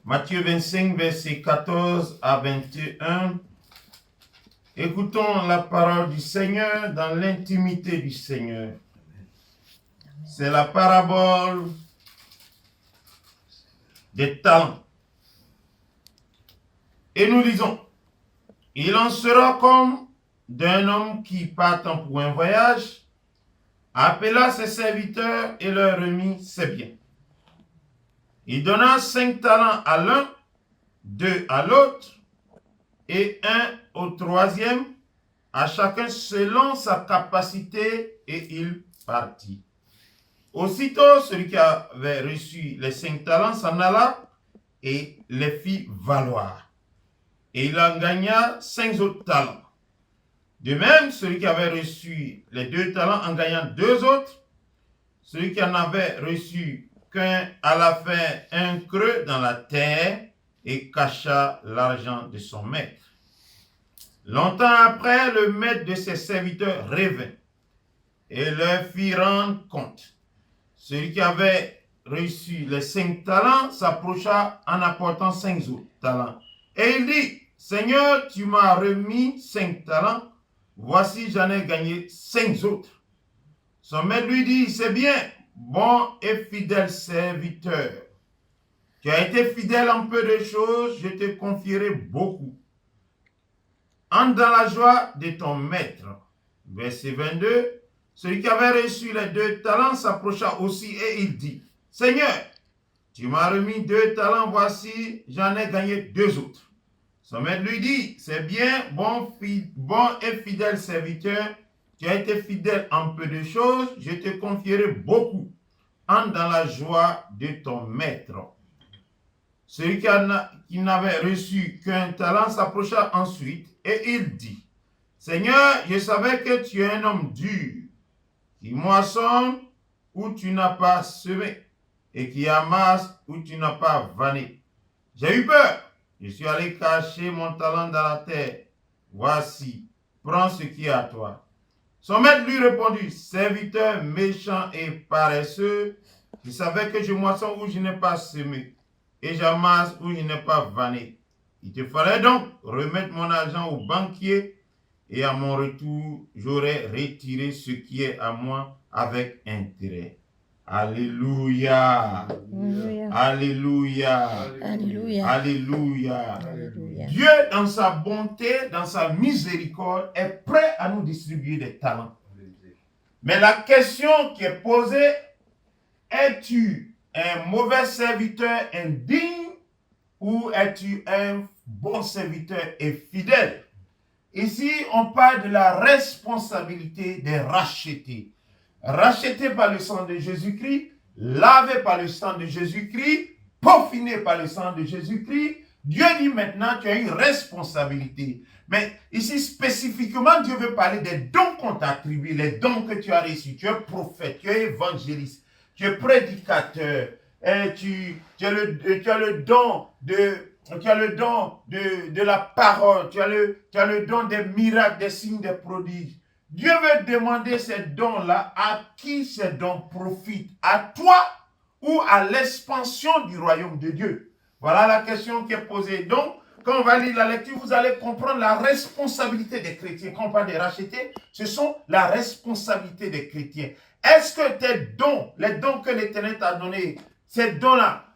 Matthieu 25, versets 14 à 21. Écoutons la parole du Seigneur dans l'intimité du Seigneur. C'est la parabole des talents. Et nous lisons, il en sera comme d'un homme qui, partant pour un voyage, appela ses serviteurs et leur remit ses biens. Il donna 5 talents à l'un, 2 à l'autre, et 1 au troisième, à chacun selon sa capacité, et il partit. Aussitôt, celui qui avait reçu les 5 talents s'en alla et les fit valoir. Et il en gagna 5 autres talents. De même, celui qui avait reçu les 2 talents en gagnant 2 autres, celui qui en avait reçu qu'un à la fin un creux dans la terre et cacha l'argent de son maître. Longtemps après, le maître de ses serviteurs revint et leur fit rendre compte. Celui qui avait reçu les 5 talents s'approcha en apportant 5 autres talents. Et il dit, Seigneur, tu m'as remis 5 talents, voici j'en ai gagné 5 autres. Son maître lui dit, c'est bien, bon et fidèle serviteur. Tu as été fidèle en peu de choses, je te confierai beaucoup. Entre dans la joie de ton maître. Verset 22. Celui qui avait reçu les 2 talents s'approcha aussi et il dit, Seigneur, tu m'as remis 2 talents, voici j'en ai gagné 2 autres. Son maître lui dit, c'est bien, bon et fidèle serviteur, tu as été fidèle en peu de choses, je te confierai beaucoup. Entre dans la joie de ton maître. Celui qui n'avait reçu qu'un talent s'approcha ensuite et il dit, Seigneur, je savais que tu es un homme dur, qui moissonne où tu n'as pas semé et qui amasse où tu n'as pas vanné. J'ai eu peur, je suis allé cacher mon talent dans la terre. Voici, prends ce qui est à toi. Son maître lui répondit, serviteur méchant et paresseux, je savais que je moissonne où je n'ai pas semé et j'amasse où je n'ai pas vanné. Il te fallait donc remettre mon argent au banquier et à mon retour, j'aurais retiré ce qui est à moi avec intérêt. Alléluia. Alléluia. Alléluia. Alléluia. Alléluia. Dieu, dans sa bonté, dans sa miséricorde, est prêt à nous distribuer des talents. Mais la question qui est posée, es-tu un mauvais serviteur indigne ou es-tu un bon serviteur et fidèle? Ici, on parle de la responsabilité des rachetés. Rachetés par le sang de Jésus-Christ, lavés par le sang de Jésus-Christ, peaufinés par le sang de Jésus-Christ. Dieu dit maintenant, tu as une responsabilité. Mais ici, spécifiquement, Dieu veut parler des dons qu'on t'a attribués, les dons que tu as reçus. Tu es prophète, tu es évangéliste, tu es prédicateur, et tu as le don de la parole, tu as le don des miracles, des signes, des prodiges. Dieu veut demander ces dons-là à qui ces dons profitent, à toi ou à l'expansion du royaume de Dieu. Voilà la question qui est posée. Donc, quand on va lire la lecture, vous allez comprendre la responsabilité des chrétiens. Quand on parle des rachetés, ce sont la responsabilité des chrétiens. Est-ce que tes dons, les dons que l'Éternel t'a donnés, ces dons-là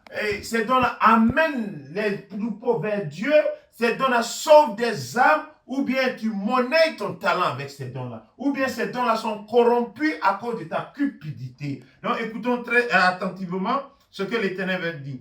amènent les troupeaux vers Dieu, ces dons-là sauvent des âmes, ou bien tu monnaies ton talent avec ces dons-là, ou bien ces dons-là sont corrompus à cause de ta cupidité. Donc écoutons très attentivement ce que l'Éternel veut dire.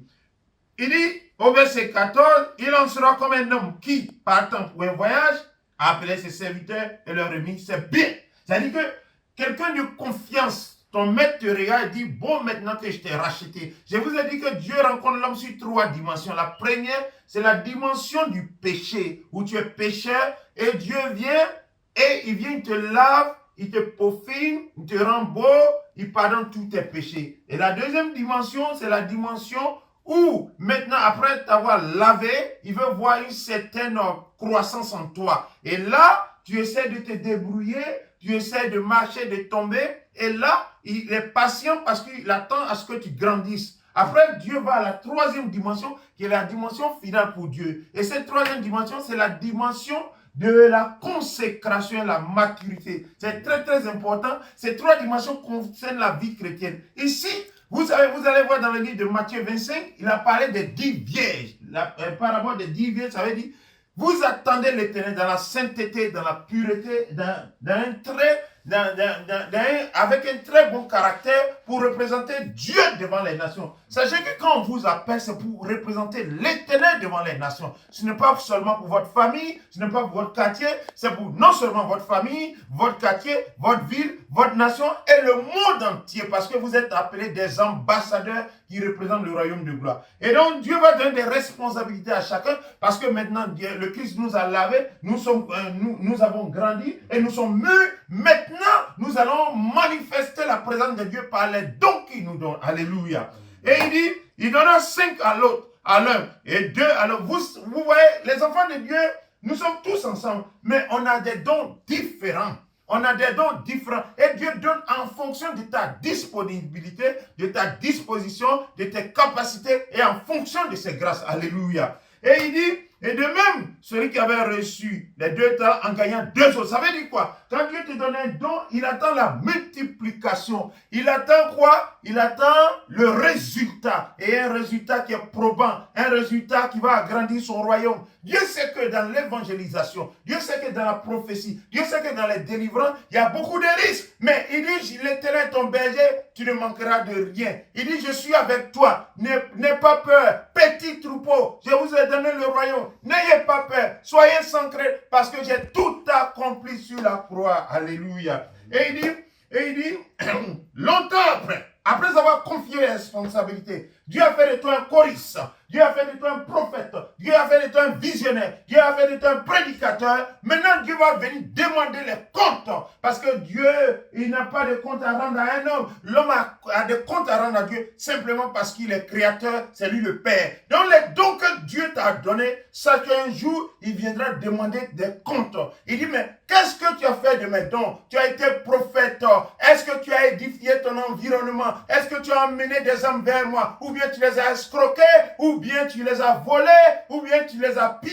Il dit au verset 14, il en sera comme un homme qui, partant pour un voyage, a appelé ses serviteurs et leur remis ses biens. C'est-à-dire que quelqu'un de confiance, ton maître te regarde et dit, bon, maintenant que je t'ai racheté. Je vous ai dit que Dieu rencontre l'homme sur 3 dimensions. La première, c'est la dimension du péché, où tu es pécheur et Dieu vient et il vient, il te lave, il te peaufine, il te rend beau, il pardonne tous tes péchés. Et la deuxième dimension, c'est la dimension où maintenant, après t'avoir lavé, il veut voir une certaine croissance en toi. Et là, tu essaies de te débrouiller, tu essaies de marcher, de tomber. Et là, il est patient parce qu'il attend à ce que tu grandisses, Après, Dieu va à la troisième dimension, qui est la dimension finale pour Dieu. Et cette troisième dimension, c'est la dimension de la consécration et la maturité. C'est très, très important. Ces trois dimensions concernent la vie chrétienne. Ici, vous savez, vous allez voir dans le livre de Matthieu 25, il a parlé des 10 vierges. La parabole des 10 vierges, ça veut dire, vous attendez l'Éternel dans la sainteté, dans la pureté, avec un très bon caractère pour représenter Dieu devant les nations. Sachez que quand on vous appelle, c'est pour représenter l'Éternel devant les nations. Ce n'est pas seulement pour votre famille, ce n'est pas pour votre quartier, c'est pour non seulement votre famille, votre quartier, votre ville, votre nation et le monde entier, parce que vous êtes appelés des ambassadeurs qui représentent le royaume de gloire. Et donc Dieu va donner des responsabilités à chacun, parce que maintenant le Christ nous a lavés, nous avons grandi et nous sommes mûrs. Maintenant, nous allons manifester la présence de Dieu par les dons qu'il nous donne. Alléluia. Et il dit, il donnera 5 à l'autre, à l'un, et 2 à l'autre. Vous voyez, les enfants de Dieu, nous sommes tous ensemble, mais on a des dons différents. On a des dons différents. Et Dieu donne en fonction de ta disponibilité, de ta disposition, de tes capacités et en fonction de ses grâces. Alléluia. Et il dit, et de même, celui qui avait reçu les 2 talents en gagnant 2 autres. Ça veut dire quoi? Quand Dieu te donne un don, il attend la multiplication. Il attend quoi? Il attend le résultat. Et un résultat qui est probant. Un résultat qui va agrandir son royaume. Dieu sait que dans l'évangélisation, Dieu sait que dans la prophétie, Dieu sait que dans les délivrances, il y a beaucoup de risques. Mais il dit, l'Éternel ton berger, tu ne manqueras de rien. Il dit, je suis avec toi. N'aie pas peur. Petit troupeau, je vous ai donné le royaume. N'ayez pas peur. Soyez sans crainte parce que j'ai tout accompli sur la croix. Alléluia. Et il dit, longtemps après avoir confié les responsabilités, Dieu a fait de toi un choriste, Dieu a fait de toi un prophète, Dieu a fait de toi un visionnaire, Dieu a fait de toi un prédicateur. Maintenant, Dieu va venir demander les comptes. Parce que Dieu, il n'a pas de compte à rendre à un homme. L'homme a des comptes à rendre à Dieu simplement parce qu'il est créateur, c'est lui le Père. Donc, les dons que Dieu t'a donnés, sache qu'un jour, il viendra demander des comptes. Il dit, mais qu'est-ce que tu as fait de mes dons? Tu as été prophète. Est-ce que tu as édifié ton environnement? Est-ce que tu as amené des hommes vers moi? Ou bien tu les as escroqués? Ou bien tu les as volés? Ou bien tu les as pillés?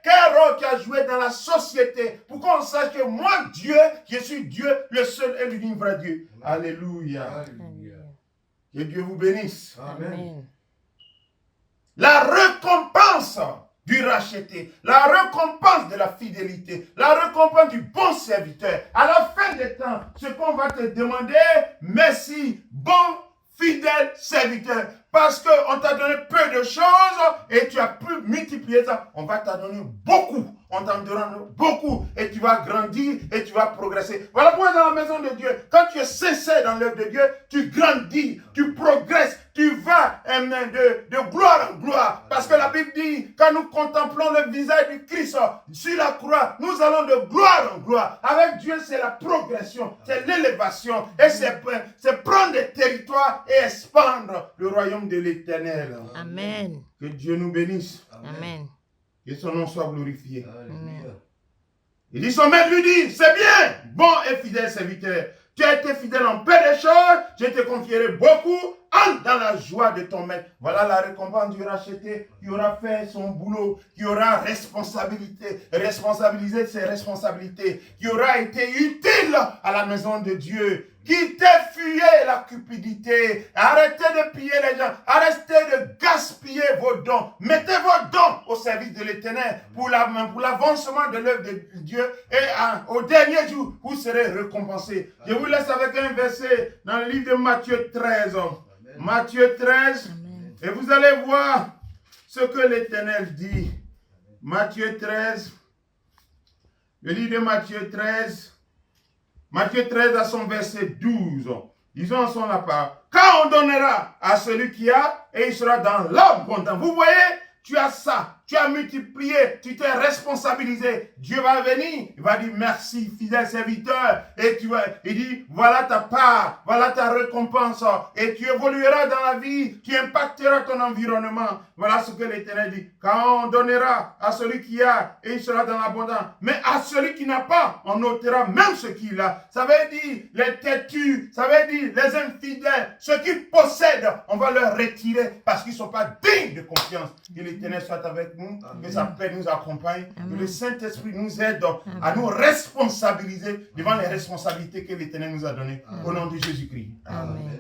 Quel rôle tu as joué dans la société? Pour qu'on sache que moi, Dieu, je suis Dieu, le seul et l'unique vrai Dieu. Alléluia. Alléluia. Que Dieu vous bénisse. Amen. La récompense du racheté, la récompense de la fidélité, la récompense du bon serviteur. À la fin des temps, ce qu'on va te demander, merci, bon, fidèle serviteur. Parce qu'on t'a donné peu de choses et tu as pu multiplier ça. On va t'en donner beaucoup. On t'en donnera beaucoup et tu vas grandir et tu vas progresser. Voilà pourquoi dans la maison de Dieu, quand tu es sincère dans l'œuvre de Dieu, tu grandis, tu progresses, tu vas de gloire en gloire. Parce que la Bible dit, quand nous contemplons le visage du Christ sur la croix, nous allons de gloire en gloire. Avec Dieu, c'est la progression, c'est l'élévation et c'est prendre des territoires et expandre le royaume de l'Éternel. Amen. Que Dieu nous bénisse. Amen. Que son nom soit glorifié. Amen. Il dit, son maître lui dit, c'est bien, bon et fidèle serviteur. Tu as été fidèle en peu de choses, je te confierai beaucoup, entre dans la joie de ton maître. Voilà la récompense du racheté qui aura fait son boulot, qui aura responsabilisé ses responsabilités, qui aura été utile à la maison de Dieu. Quittez, fuyez la cupidité. Arrêtez de piller les gens. Arrêtez de gaspiller vos dons. Mettez vos dons au service de l'Éternel pour l'avancement de l'œuvre de Dieu. Et au dernier jour, vous serez récompensés. Je vous laisse avec un verset dans le livre de Matthieu 13. Amen. Matthieu 13. Amen. Et vous allez voir ce que l'Éternel dit. Matthieu 13. Le livre de Matthieu 13. Matthieu 13 à son verset 12. Disons ensemble la parole. Quand on donnera à celui qui a, et il sera dans l'abondance. Vous voyez, tu as ça. tu as multiplié, tu t'es responsabilisé. Dieu va venir, il va dire merci, fidèle serviteur. Et il dit, voilà ta part, voilà ta récompense. Et tu évolueras dans la vie, tu impacteras ton environnement. Voilà ce que l'Éternel dit. Quand on donnera à celui qui a, et il sera dans l'abondance. Mais à celui qui n'a pas, on ôtera même ce qu'il a. Ça veut dire les têtus, ça veut dire les infidèles, ceux qui possèdent, on va leur retirer parce qu'ils ne sont pas dignes de confiance. Que l'Éternel soit avec nous, Amen. Que sa paix nous accompagne, Amen. Que le Saint-Esprit nous aide Amen. À nous responsabiliser devant les responsabilités que l'Éternel nous a données. Au nom de Jésus-Christ. Amen.